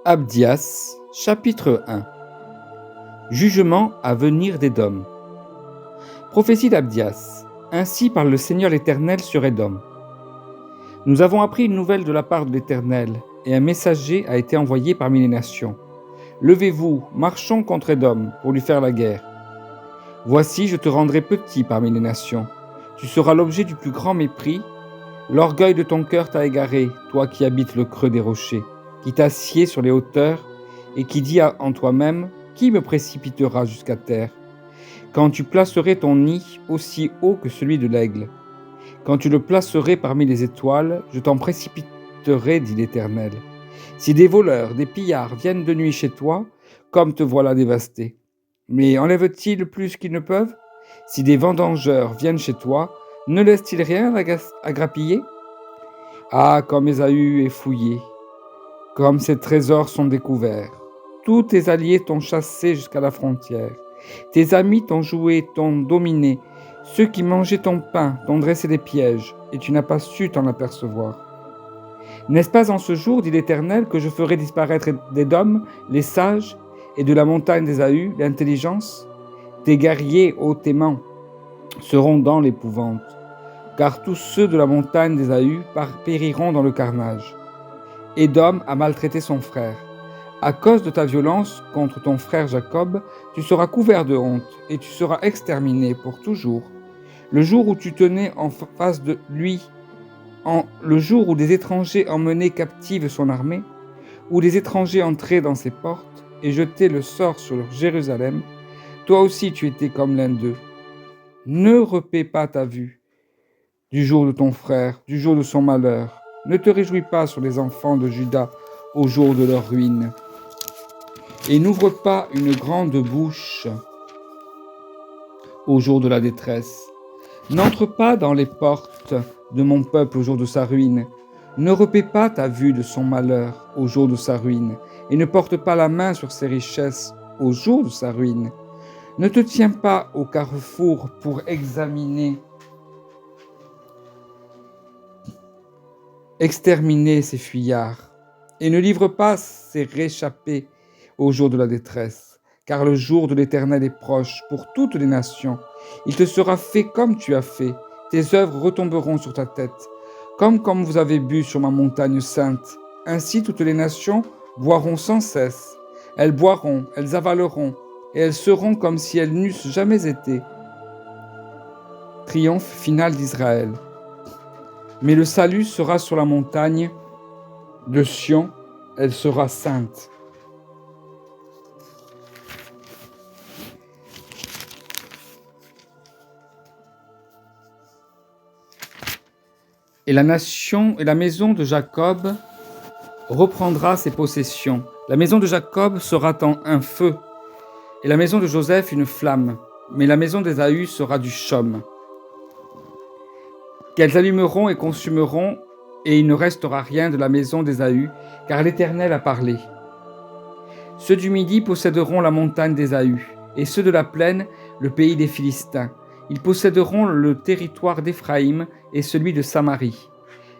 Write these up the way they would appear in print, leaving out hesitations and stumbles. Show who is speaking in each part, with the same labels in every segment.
Speaker 1: Abdias, chapitre 1. Jugement à venir d'Édom. Prophétie d'Abdias. Ainsi parle le Seigneur l'Éternel sur Édom. Nous avons appris une nouvelle de la part de l'Éternel, et un messager a été envoyé parmi les nations. Levez-vous, marchons contre Édom pour lui faire la guerre. Voici, je te rendrai petit parmi les nations. Tu seras l'objet du plus grand mépris. L'orgueil de ton cœur t'a égaré, toi qui habites le creux des rochers, qui t'assieds sur les hauteurs, et qui dis en toi-même, qui me précipitera jusqu'à terre? Quand tu placerais ton nid aussi haut que celui de l'aigle, quand tu le placerais parmi les étoiles, je t'en précipiterai, dit l'Éternel. Si des voleurs, des pillards viennent de nuit chez toi, comme te voilà dévasté, mais enlèvent-ils plus qu'ils ne peuvent? Si des vendangeurs viennent chez toi, ne laissent-ils rien à grappiller? Ah, comme Ésaü est fouillé, comme ses trésors sont découverts. Tous tes alliés t'ont chassé jusqu'à la frontière. Tes amis t'ont joué, t'ont dominé. Ceux qui mangeaient ton pain t'ont dressé des pièges, et tu n'as pas su t'en apercevoir. N'est-ce pas en ce jour, dit l'Éternel, que je ferai disparaître d'Édom les sages, et de la montagne d'Ésaü l'intelligence? Tes guerriers, ô Téman, seront dans l'épouvante, car tous ceux de la montagne d'Ésaü périront dans le carnage. Édom a maltraité son frère. À cause de ta violence contre ton frère Jacob, tu seras couvert de honte, et tu seras exterminé pour toujours. Le jour où tu tenais en face de lui, le jour où des étrangers emmenaient captive son armée, où des étrangers entraient dans ses portes et jetaient le sort sur Jérusalem, toi aussi tu étais comme l'un d'eux. Ne repaie pas ta vue du jour de ton frère, du jour de son malheur. Ne te réjouis pas sur les enfants de Juda au jour de leur ruine. Et n'ouvre pas une grande bouche au jour de la détresse. N'entre pas dans les portes de mon peuple au jour de sa ruine. Ne repaie pas ta vue de son malheur au jour de sa ruine, et ne porte pas la main sur ses richesses au jour de sa ruine. Ne te tiens pas au carrefour pour exterminer ses fuyards, et ne livre pas ses réchappés au jour de la détresse, car le jour de l'Éternel est proche pour toutes les nations. Il te sera fait comme tu as fait, tes œuvres retomberont sur ta tête, comme vous avez bu sur ma montagne sainte. Ainsi toutes les nations boiront sans cesse, elles boiront, elles avaleront, et elles seront comme si elles n'eussent jamais été. Triomphe final d'Israël. Mais le salut sera sur la montagne de Sion, elle sera sainte. Et la nation et la maison de Jacob reprendra ses possessions. La maison de Jacob sera un feu, et la maison de Joseph une flamme, mais la maison d'Ésaü sera du chaume, qu'elles allumeront et consumeront, et il ne restera rien de la maison d'Ésaü, car l'Éternel a parlé. Ceux du Midi posséderont la montagne d'Ésaü, et ceux de la plaine le pays des Philistins. Ils posséderont le territoire d'Éphraïm et celui de Samarie.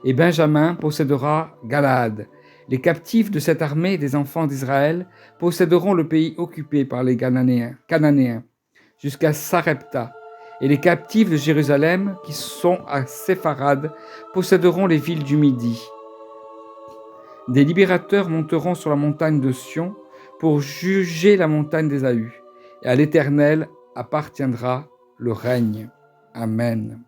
Speaker 1: Et Benjamin possédera Galaad. Les captifs de cette armée des enfants d'Israël posséderont le pays occupé par les Cananéens, jusqu'à Sarepta. Et les captifs de Jérusalem, qui sont à Sépharad, posséderont les villes du Midi. Des libérateurs monteront sur la montagne de Sion pour juger la montagne d'Ésaü. Et à l'Éternel appartiendra le règne. Amen.